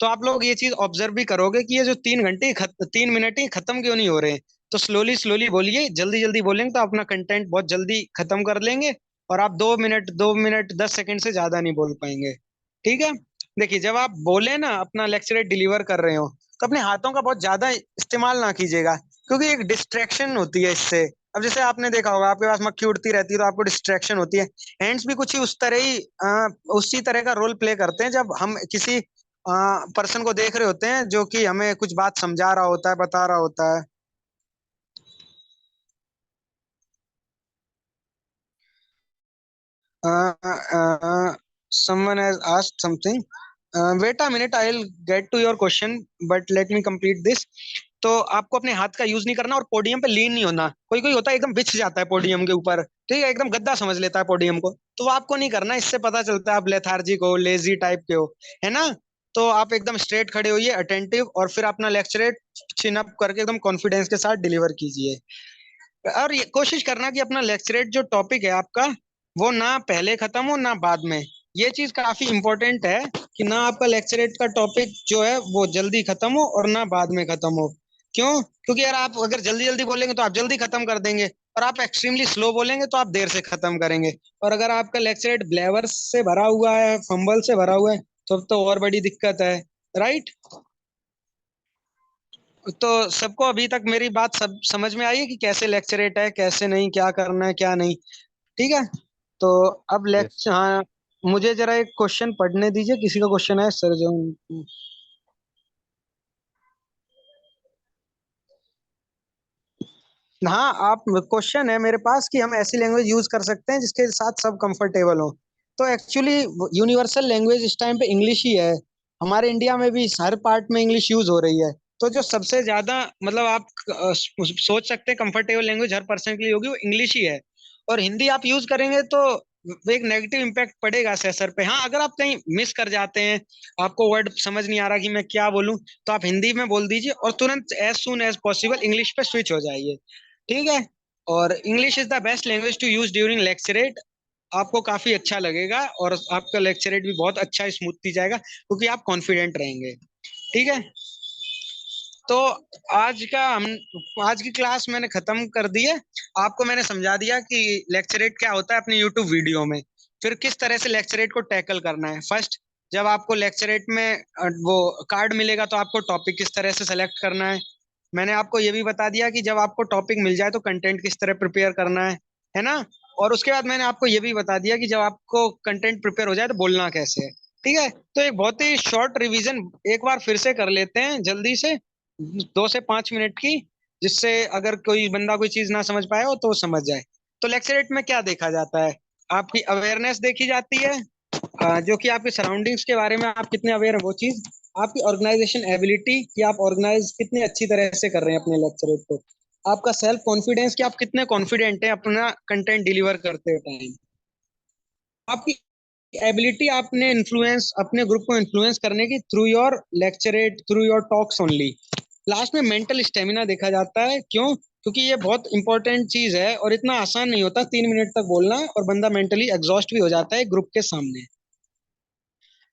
तो आप लोग ये चीज ऑब्जर्व भी करोगे कि ये जो 3 घंटे 3 मिनट ही खत्म क्यों नहीं हो रहे हैं। तो स्लोली स्लोली बोलिए, जल्दी जल्दी बोलेंगे तो अपना कंटेंट बहुत जल्दी खत्म कर लेंगे, और आप 2 मिनट 10 सेकंड से ज्यादा नहीं बोल पाएंगे, ठीक है? देखिए, जब आप बोले ना, अपना लेक्चर डिलीवर कर रहे हो, तो अपने हाथों का बहुत ज्यादा इस्तेमाल ना कीजिएगा, क्योंकि एक डिस्ट्रैक्शन होती है इससे। अब जैसे आपने देखा होगा, आपके पास मक्खी उड़ती रहती है तो आपको डिस्ट्रैक्शन होती है। हैंड्स भी कुछ ही उस तरह ही उसी तरह का रोल प्ले करते हैं, जब हम किसी पर्सन को देख रहे होते हैं जो कि हमें कुछ बात समझा रहा होता है, बता रहा होता है। Someone has asked something. Wait a minute, I'll get to your question, but let me complete this. तो आपको अपने हाथ का यूज नहीं करना, और पोडियम पे लीन नहीं होना। कोई कोई होता है एकदम बिछ जाता है पोडियम के ऊपर, ठीक है, एकदम गद्दा समझ लेता है पोडियम को, तो वो आपको नहीं करना। इससे पता चलता है आप लेथार्जिक हो, लेजी टाइप के हो, है ना? तो आप एकदम स्ट्रेट खड़े होइए, अटेंटिव, और फिर अपना लेक्चरेट चिन अप करके एकदम कॉन्फिडेंस के साथ डिलीवर कीजिए। और ये कोशिश करना कि अपना लेक्चरेट जो टॉपिक है आपका, वो ना पहले खत्म हो ना बाद में। ये चीज काफी इंपॉर्टेंट है कि ना आपका लेक्चरेट का टॉपिक जो है वो जल्दी खत्म हो और ना बाद में खत्म हो। क्यों? क्योंकि यार, आप अगर जल्दी जल्दी बोलेंगे तो आप जल्दी खत्म कर देंगे, और आप एक्सट्रीमली स्लो बोलेंगे तो आप देर से खत्म करेंगे। और अगर आपका लेक्चरेट ब्लेवर्स से भरा हुआ है, फंबल से भरा हुआ है, तो और बड़ी दिक्कत है, राइट? तो सबको अभी तक मेरी बात सब समझ में आई है कि कैसे लेक्चरेट है, कैसे नहीं, क्या करना है क्या नहीं, ठीक है? तो अब यस। लेक्चर, हाँ, मुझे जरा एक क्वेश्चन पढ़ने दीजिए, किसी का क्वेश्चन है सर जो। हाँ, आप क्वेश्चन है मेरे पास कि हम ऐसी लैंग्वेज यूज कर सकते हैं जिसके साथ सब कंफर्टेबल हो। तो एक्चुअली यूनिवर्सल लैंग्वेज इस टाइम पे इंग्लिश ही है। हमारे इंडिया में भी हर पार्ट में इंग्लिश यूज हो रही है। तो जो सबसे ज्यादा मतलब आप सोच सकते हैं कंफर्टेबल लैंग्वेज हर पर्सन के लिए होगी वो इंग्लिश ही है। और हिंदी आप यूज करेंगे तो एक नेगेटिव इम्पैक्ट पड़ेगा सेसर पे। हाँ, अगर आप कहीं मिस कर जाते हैं, आपको वर्ड समझ नहीं आ रहा कि मैं क्या बोलूं, तो आप हिंदी में बोल दीजिए और तुरंत as soon as possible English पे स्विच हो जाइए। ठीक है। और English is the best language to use during lecturette. आपको काफी अच्छा लगेगा और आपका लेक्चरेट भी बहुत अच्छा स्मूथली जाएगा क्योंकि आप कॉन्फिडेंट रहेंगे। ठीक है। तो आज की क्लास मैंने खत्म कर दी है। आपको मैंने समझा दिया कि लेक्चरेट क्या होता है अपने यूट्यूब वीडियो में। फिर किस तरह से लेक्चरेट को टैकल करना है। फर्स्ट, जब आपको लेक्चरेट में वो कार्ड मिलेगा तो आपको टॉपिक किस तरह से सेलेक्ट करना है। मैंने आपको ये भी बता दिया कि जब आपको टॉपिक मिल जाए तो कंटेंट किस तरह प्रिपेयर करना है ना। और उसके बाद मैंने आपको ये भी बता दिया कि जब आपको कंटेंट प्रिपेयर हो जाए तो बोलना कैसे है। ठीक है। तो एक बहुत ही शॉर्ट रिवीजन एक बार फिर से कर लेते हैं जल्दी से, 2 से 5 मिनट की, जिससे अगर कोई बंदा कोई चीज ना समझ पाए हो तो वो समझ जाए। तो लेक्चरेट में क्या देखा जाता है? आपकी अवेयरनेस देखी जाती है, जो कि आपके सराउंडिंग्स के बारे में आप कितने अवेयर हैं वो चीज। आपकी ऑर्गेनाइजेशन एबिलिटी कि आप ऑर्गेनाइज कितने अच्छी तरह से कर रहे हैं अपने लेक्चरेट को। आपका सेल्फ कॉन्फिडेंस कि आप कितने कॉन्फिडेंट हैं अपना कंटेंट डिलीवर करते टाइम। आपकी एबिलिटी आपने इन्फ्लुएंस अपने ग्रुप को इन्फ्लुएंस करने की through your lecturette, through your talks only. Last में मेंटल स्टेमिना देखा जाता है। क्यों? क्योंकि ये बहुत इंपॉर्टेंट चीज है और इतना आसान नहीं होता 3 मिनट तक बोलना, और बंदा मेंटली एग्जॉस्ट भी हो जाता है ग्रुप के सामने।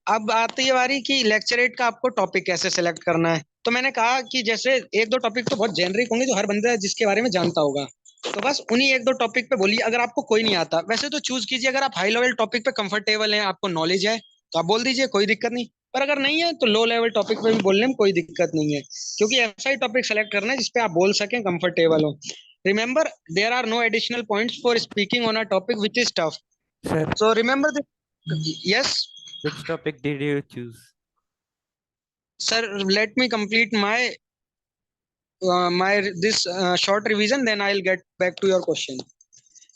अब आती है बारी कि लेक्चरेट का आपको टॉपिक कैसे सेलेक्ट करना है। तो मैंने कहा कि जैसे एक दो टॉपिक तो बहुत जेनरिक होंगे जो हर बंदा जिसके बारे में जानता होगा, तो बस उन्हीं एक दो टॉपिक पे बोलिए। अगर आपको कोई नहीं आता वैसे तो चूज कीजिए। अगर आप हाई लेवल टॉपिक पे कंफर्टेबल हैं, आपको नॉलेज है, तो आप बोल दीजिए, कोई दिक्कत नहीं। पर अगर नहीं है तो लो लेवल टॉपिक पे भी बोलने में कोई दिक्कत नहीं है, क्योंकि ऐसा ही टॉपिक सेलेक्ट करना है जिसपे आप बोल सकें, कंफर्टेबल हो। Remember, there are no additional points for speaking on a topic which is tough. Sir, so remember this. Yes which topic did you choose? sir, let me complete my this short revision, then I'll get back to your question.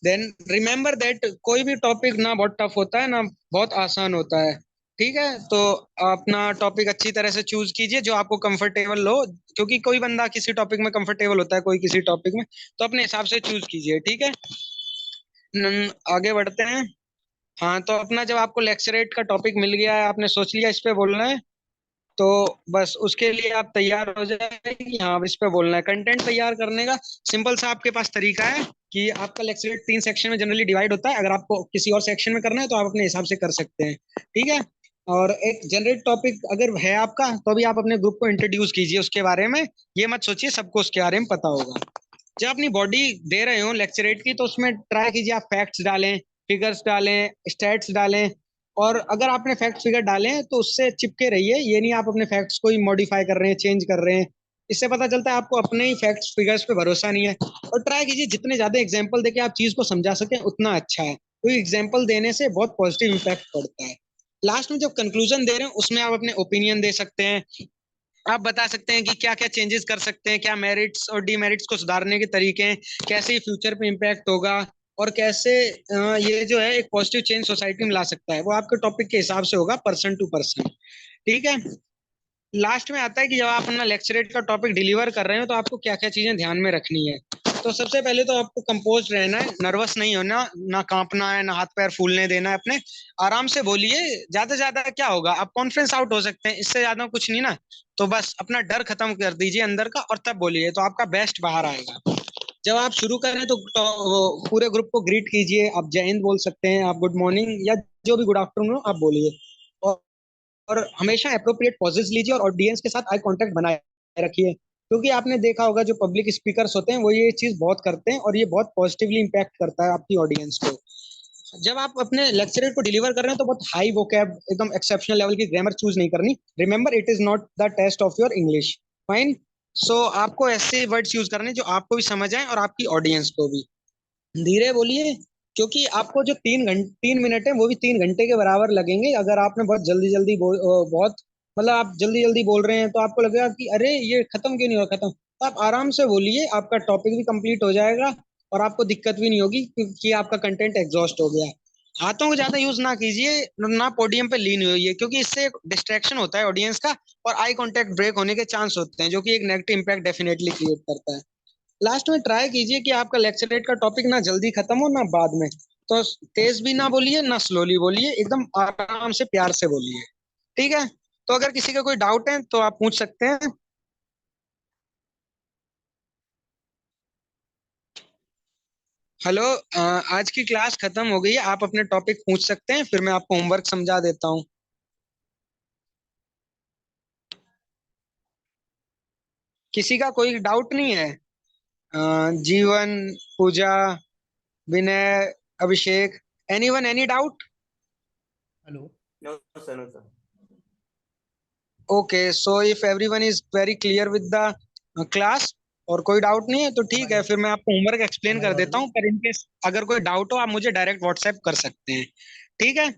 Then remember that कोई भी टॉपिक ना बहुत टफ होता है ना बहुत आसान होता है। ठीक है। तो अपना टॉपिक अच्छी तरह से चूज कीजिए जो आपको कंफर्टेबल हो, क्योंकि कोई बंदा किसी टॉपिक में कंफर्टेबल होता है, कोई किसी टॉपिक में। तो अपने हिसाब से चूज कीजिए। ठीक है। आगे बढ़ते हैं। हाँ, तो अपना जब आपको लेक्चरेट का टॉपिक मिल गया है, आपने सोच लिया इस पे बोलना है, तो बस उसके लिए आप तैयार हो जाए कि हाँ इस पे बोलना है। कंटेंट तैयार करने का सिंपल सा आपके पास तरीका है कि आपका लेक्चर 3 सेक्शन में जनरली डिवाइड होता है। अगर आपको किसी और सेक्शन में करना है तो आप अपने हिसाब से कर सकते हैं। ठीक है। और एक जनरल टॉपिक अगर है आपका तो अभी आप अपने ग्रुप को इंट्रोड्यूस कीजिए उसके बारे में। ये मत सोचिए सबको उसके बारे में पता होगा। जब अपनी बॉडी दे रहे हो लेक्चरेट की तो उसमें ट्राई कीजिए आप फैक्ट्स डालें, फिगर्स डालें, स्टैट्स डालें। और अगर आपने फैक्ट फिगर डाले हैं तो उससे चिपके रहिए। ये नहीं आप अपने फैक्ट्स को ही मॉडिफाई कर रहे हैं, चेंज कर रहे हैं। इससे पता चलता है आपको अपने ही फैक्ट्स फिगर्स पे भरोसा नहीं है। और ट्राई कीजिए जितने ज्यादा एग्जाम्पल देके आप चीज को समझा सकें उतना अच्छा है, क्योंकि एग्जाम्पल देने से बहुत पॉजिटिव इम्पैक्ट पड़ता है। लास्ट में जब कंक्लूजन दे रहे हैं उसमें आप अपने ओपिनियन दे सकते हैं। आप बता सकते हैं कि क्या क्या चेंजेस कर सकते हैं, क्या मेरिट्स और डीमेरिट्स को सुधारने के तरीके हैं, कैसे ये फ्यूचर पे इम्पैक्ट होगा, और कैसे ये जो है एक पॉजिटिव चेंज सोसाइटी में ला सकता है। वो आपके टॉपिक के हिसाब से होगा, पर्सन टू पर्सन। ठीक है। लास्ट में आता है कि जब आप अपना लेक्चरेट का टॉपिक डिलीवर कर रहे हो तो आपको क्या क्या चीजें ध्यान में रखनी है। तो सबसे पहले तो आपको कंपोज रहना है, नर्वस नहीं होना, ना कांपना है, ना हाथ पैर फूलने देना है अपने। आराम से बोलिए। ज्यादा से ज्यादा क्या होगा, आप कॉन्फ्रेंस आउट हो सकते हैं, इससे ज्यादा कुछ नहीं ना। तो बस अपना डर खत्म कर दीजिए अंदर का और तब बोलिए, तो आपका बेस्ट बाहर आएगा। जब आप शुरू करें तो वो पूरे ग्रुप को ग्रीट कीजिए। आप जय हिंद बोल सकते हैं, आप गुड मॉर्निंग या जो भी गुड आफ्टरनून हो आप बोलिए। और और हमेशा अप्रोप्रिएट पॉजेस लीजिए और ऑडियंस के साथ आई कांटेक्ट बनाए रखिए, क्योंकि आपने देखा होगा जो पब्लिक स्पीकर्स होते हैं वो ये चीज बहुत करते हैं और ये बहुत पॉजिटिवली इम्पैक्ट करता है आपकी ऑडियंस को। जब आप अपने लेक्चर को डिलीवर कर रहे हैं तो बहुत हाई वोकैब, एकदम एक्सेप्शनल लेवल की ग्रामर चूज नहीं करनी। Remember, it is not the test of your English. Fine. So आपको ऐसे वर्ड्स यूज करने जो आपको भी समझ आए और आपकी ऑडियंस को भी। धीरे बोलिए, क्योंकि आपको जो 3 मिनट है वो भी 3 घंटे के बराबर लगेंगे। अगर आपने बहुत जल्दी जल्दी बहुत मतलब आप जल्दी जल्दी बोल रहे हैं तो आपको लगेगा कि अरे ये खत्म क्यों नहीं हुआ, खत्म। तो आप आराम से बोलिए, आपका टॉपिक भी कंप्लीट हो जाएगा और आपको दिक्कत भी नहीं होगी क्योंकि आपका कंटेंट एग्जॉस्ट हो गया। हाथों को ज्यादा यूज ना कीजिए, ना पोडियम पे लीन होइए, क्योंकि इससे डिस्ट्रैक्शन होता है ऑडियंस का और आई कांटेक्ट ब्रेक होने के चांस होते हैं, जो कि एक नेगेटिव इंपैक्ट डेफिनेटली क्रिएट करता है। लास्ट में ट्राई कीजिए कि आपका लेक्चरेट का टॉपिक ना जल्दी खत्म हो ना बाद में। तो तेज भी ना बोलिए ना स्लोली बोलिए, एकदम आराम से प्यार से बोलिए। ठीक है? तो अगर किसी का कोई डाउट है तो आप पूछ सकते हैं। हेलो, आज की क्लास खत्म हो गई है, आप अपने टॉपिक पूछ सकते हैं, फिर मैं आपको होमवर्क समझा देता हूँ। किसी का कोई डाउट नहीं है? Jeevan, Pooja, Vinay, Abhishek, anyone, any doubt? Hello. No, sir, no, sir. Okay, so if everyone is very clear with the class और कोई डाउट नहीं है तो ठीक है, फिर मैं आपको होमवर्क एक्सप्लेन कर देता हूँ, पर इनकेस अगर कोई डाउट हो आप मुझे डायरेक्ट व्हाट्सएप कर सकते हैं। ठीक है?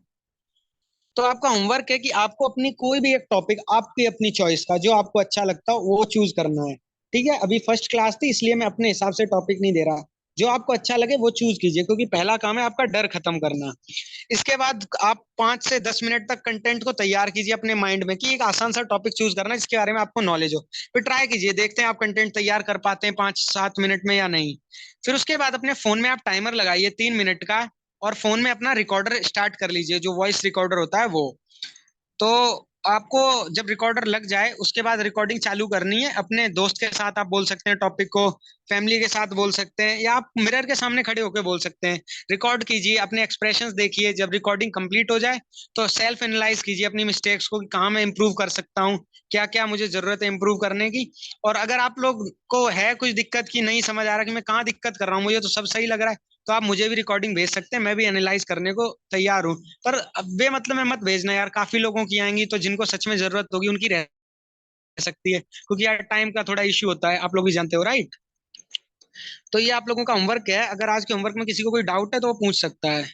तो आपका होमवर्क है कि आपको अपनी कोई भी एक टॉपिक आपकी अपनी चॉइस का जो आपको अच्छा लगता हो वो चूज करना है। ठीक है? अभी फर्स्ट क्लास थी इसलिए मैं अपने हिसाब से टॉपिक नहीं दे रहा। जो आपको अच्छा लगे वो चूज कीजिए, क्योंकि पहला काम है आपका डर खत्म करना। इसके बाद आप 5 से 10 मिनट तक कंटेंट को तैयार कीजिए अपने माइंड में कि एक आसान सा टॉपिक चूज करना है जिसके बारे में आपको नॉलेज हो। फिर ट्राई कीजिए, देखते हैं आप कंटेंट तैयार कर पाते हैं 5-7 मिनट में या नहीं। फिर उसके बाद अपने फोन में आप टाइमर लगाइए 3 मिनट का, और फोन में अपना रिकॉर्डर स्टार्ट कर लीजिए, जो वॉइस रिकॉर्डर होता है वो। तो आपको जब रिकॉर्डर लग जाए उसके बाद रिकॉर्डिंग चालू करनी है। अपने दोस्त के साथ आप बोल सकते हैं टॉपिक को, फैमिली के साथ बोल सकते हैं, या आप मिरर के सामने खड़े होकर बोल सकते हैं। रिकॉर्ड कीजिए, अपने एक्सप्रेशंस देखिए। जब रिकॉर्डिंग कंप्लीट हो जाए तो सेल्फ एनालाइज कीजिए अपनी मिस्टेक्स को कि कहाँ मैं इंप्रूव कर सकता हूँ, क्या क्या मुझे जरूरत है इंप्रूव करने की। और अगर आप लोग को है कुछ दिक्कत की नहीं समझ आ रहा कि मैं कहाँ दिक्कत कर रहा हूँ, मुझे तो सब सही लग रहा है, तो आप मुझे भी रिकॉर्डिंग भेज सकते हैं, मैं भी एनालाइज करने को तैयार हूँ। पर अब बेमतलब में मत भेजना यार, काफी लोगों की आएंगी तो जिनको सच में जरूरत होगी उनकी रह सकती है, क्योंकि यार टाइम का थोड़ा इश्यू होता है, आप लोग भी जानते हो, राइट? तो ये आप लोगों का होमवर्क है, अगर आज के होमवर्क में किसी को कोई डाउट है तो वो पूछ सकता है।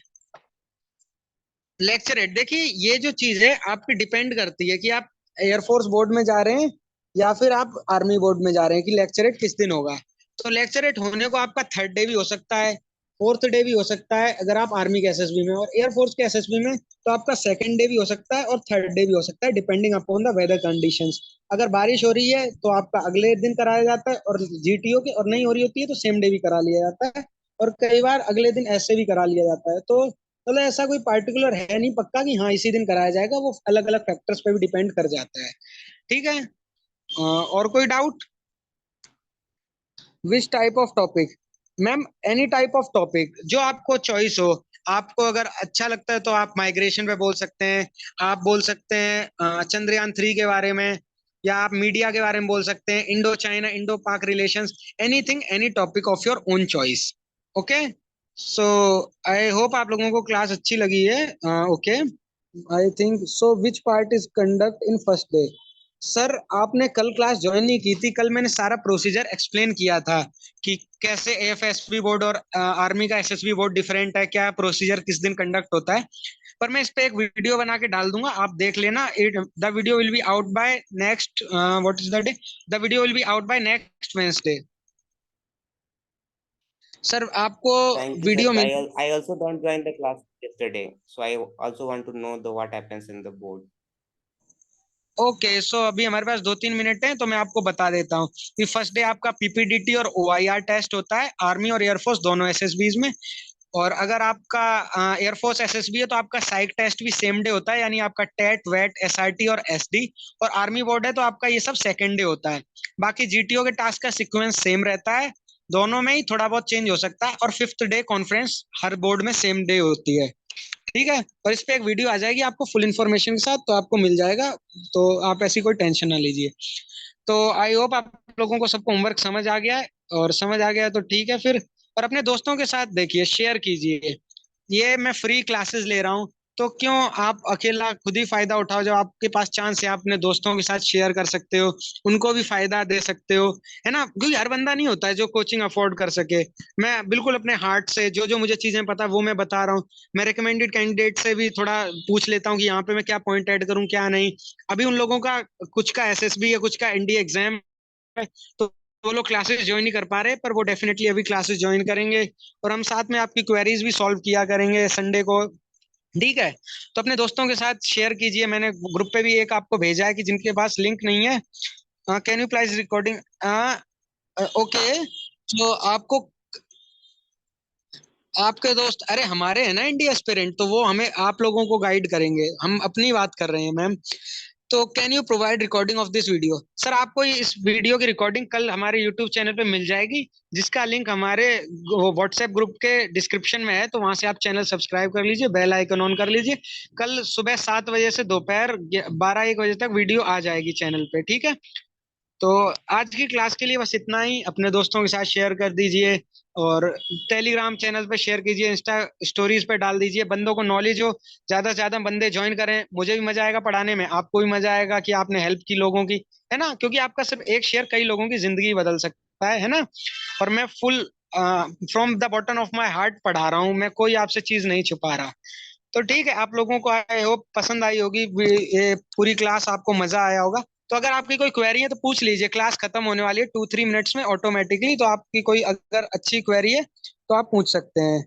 लेक्चर एट, देखिए ये जो चीज है आपकी डिपेंड करती है कि आप एयरफोर्स बोर्ड में जा रहे हैं या फिर आप आर्मी बोर्ड में जा रहे हैं, कि लेक्चर एट किस दिन होगा। तो लेक्चर एट होने को आपका थर्ड डे भी हो सकता है, फोर्थ डे भी हो सकता है अगर आप आर्मी के एसएसबी में, और एयरफोर्स के एसएसबी में तो आपका सेकंड डे भी हो सकता है और थर्ड डे भी हो सकता है, depending upon the weather conditions. अगर बारिश हो रही है तो आपका अगले दिन कराया जाता है, और जीटीओ के और नहीं हो रही होती है तो सेम डे भी करा लिया जाता है, और कई बार अगले दिन ऐसे भी करा लिया जाता है। तो मतलब ऐसा कोई पार्टिकुलर है नहीं पक्का कि हाँ इसी दिन कराया जाएगा, वो अलग अलग फैक्टर्स पे भी डिपेंड कर जाता है। ठीक है? और कोई doubt? Which type of topic? Ma'am any type of topic जो आपको चॉइस हो। आपको अगर अच्छा लगता है तो आप माइग्रेशन पे बोल सकते हैं, आप बोल सकते हैं चंद्रयान 3 के बारे में, या आप मीडिया के बारे में बोल सकते हैं, इंडो चाइना इंडो पाक relations, anything, any topic of your own choice. Okay, so I hope आप लोगों को क्लास अच्छी लगी है। Okay, I think so. Which part is conduct in first day? Sir आपने कल क्लास ज्वाइन नहीं की थी, कल मैंने सारा प्रोसीजर एक्सप्लेन किया था कि कैसे एएफएसबी बोर्ड और आर्मी का एसएसबी बोर्ड डिफरेंट है, क्या प्रोसीजर किस दिन कंडक्ट होता है। पर मैं इस पे एक वीडियो बना के डाल दूंगा, आप देख लेना। The video will be out by next, what is the day? The video will be out by next Wednesday. Sir आपको Thank you, sir. Video mill I also don't join the class yesterday, so I also want to know the what happens in the board. Okay, so अभी हमारे पास 2-3 मिनट हैं तो मैं आपको बता देता हूँ कि फर्स्ट डे आपका पीपीडीटी और ओआईआर टेस्ट होता है, आर्मी और एयरफोर्स दोनों एसएसबीज में। और अगर आपका एयरफोर्स एसएसबी है तो आपका साइक टेस्ट भी सेम डे होता है, यानी आपका टेट वेट एसआरटी और एसडी। और आर्मी बोर्ड है तो आपका ये सब सेकेंड डे होता है। बाकी जीटीओ के टास्क का सीक्वेंस सेम रहता है, दोनों में ही थोड़ा बहुत चेंज हो सकता है। और फिफ्थ डे कॉन्फ्रेंस हर बोर्ड में सेम डे होती है। ठीक है? और इस पे एक वीडियो आ जाएगी आपको फुल इन्फॉर्मेशन के साथ, तो आपको मिल जाएगा, तो आप ऐसी कोई टेंशन ना लीजिए। तो आई होप आप लोगों को सबको होमवर्क समझ आ गया है, और समझ आ गया है तो ठीक है फिर। और अपने दोस्तों के साथ देखिए, शेयर कीजिए। ये मैं फ्री क्लासेस ले रहा हूँ, तो क्यों आप अकेला खुद ही फायदा उठाओ, जब आपके पास चांस है आप अपने दोस्तों के साथ शेयर कर सकते हो, उनको भी फायदा दे सकते हो, है ना? क्योंकि हर बंदा नहीं होता है जो कोचिंग अफोर्ड कर सके। मैं बिल्कुल अपने हार्ट से जो जो मुझे चीजें पता है वो मैं बता रहा हूँ। मैं रिकमेंडेड कैंडिडेट से भी थोड़ा पूछ लेता हूँ कि यहाँ पे मैं क्या पॉइंट ऐड करूँ क्या नहीं। अभी उन लोगों का कुछ का एसएसबी है, कुछ का एनडीए एग्जाम है, तो वो लोग क्लासेस ज्वाइन नहीं कर पा रहे, पर वो डेफिनेटली अभी क्लासेस ज्वाइन करेंगे और हम साथ में आपकी क्वेरीज भी सॉल्व किया करेंगे संडे को। ठीक है, तो अपने दोस्तों के साथ शेयर कीजिए। मैंने ग्रुप पे भी एक आपको भेजा है कि जिनके पास लिंक नहीं है, can you please recording. Okay, तो आपको आपके दोस्त, अरे हमारे हैं ना इंडिया एस्पिरेंट, तो वो हमें आप लोगों को गाइड करेंगे। हम अपनी बात कर रहे हैं मैम। तो can you provide recording of this video. Sir आपको इस वीडियो की रिकॉर्डिंग कल हमारे यूट्यूब चैनल पे मिल जाएगी, जिसका लिंक हमारे व्हाट्सएप ग्रुप के डिस्क्रिप्शन में है। तो वहां से आप चैनल सब्सक्राइब कर लीजिए, बेल आइकन ऑन कर लीजिए। कल सुबह 7 बजे से दोपहर 12-1 बजे तक वीडियो आ जाएगी चैनल पे, ठीक है। तो आज की क्लास के लिए बस इतना ही। अपने दोस्तों के साथ शेयर कर दीजिए और टेलीग्राम चैनल पे शेयर कीजिए, इंस्टा स्टोरीज पे डाल दीजिए। बंदों को नॉलेज हो, ज्यादा से ज्यादा बंदे ज्वाइन करें। मुझे भी मजा आएगा पढ़ाने में, आपको भी मजा आएगा कि आपने हेल्प की लोगों की, है ना। क्योंकि आपका सिर्फ एक शेयर कई लोगों की जिंदगी बदल सकता है ना। और मैं full from the bottom of my heart पढ़ा रहा हूँ, मैं कोई आपसे चीज नहीं छुपा रहा। तो ठीक है, आप लोगों को आई होप पसंद आई होगी ये पूरी क्लास, आपको मजा आया होगा। तो अगर आपकी कोई क्वेरी है तो पूछ लीजिए, क्लास खत्म होने वाली है 2-3 मिनट्स में ऑटोमेटिकली। तो आपकी कोई अगर अच्छी क्वेरी है तो आप पूछ सकते हैं।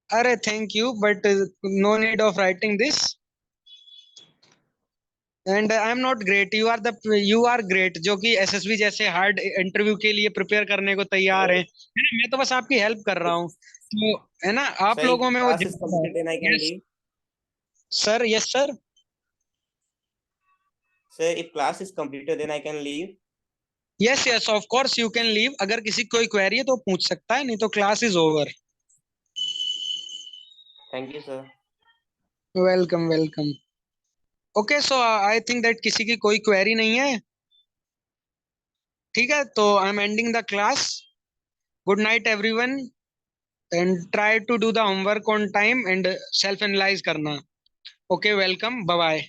अरे thank you, but no need of writing this. And I am not great, you are great, जो कि एसएसबी जैसे हार्ड इंटरव्यू के लिए प्रिपेयर करने को तैयार हैं, है ना? मैं तो बस आपकी हेल्प कर रहा हूँ, तो है ना, आप Sir, if लोगों में वो class is जज्बा है। completed, then I can yes leave. Sir, yes sir. Sir, if class is completed, then I can leave. Yes yes, of course you can leave. अगर किसी कोई क्वेरी है तो पूछ सकता है, नहीं तो class is over. Thank you, sir. Welcome welcome. Okay, so I think that किसी की कोई क्वेरी नहीं है। ठीक है, तो I am ending the class. Good night everyone, and try to do the homework on time and self analyze करना। Okay, welcome, bye bye.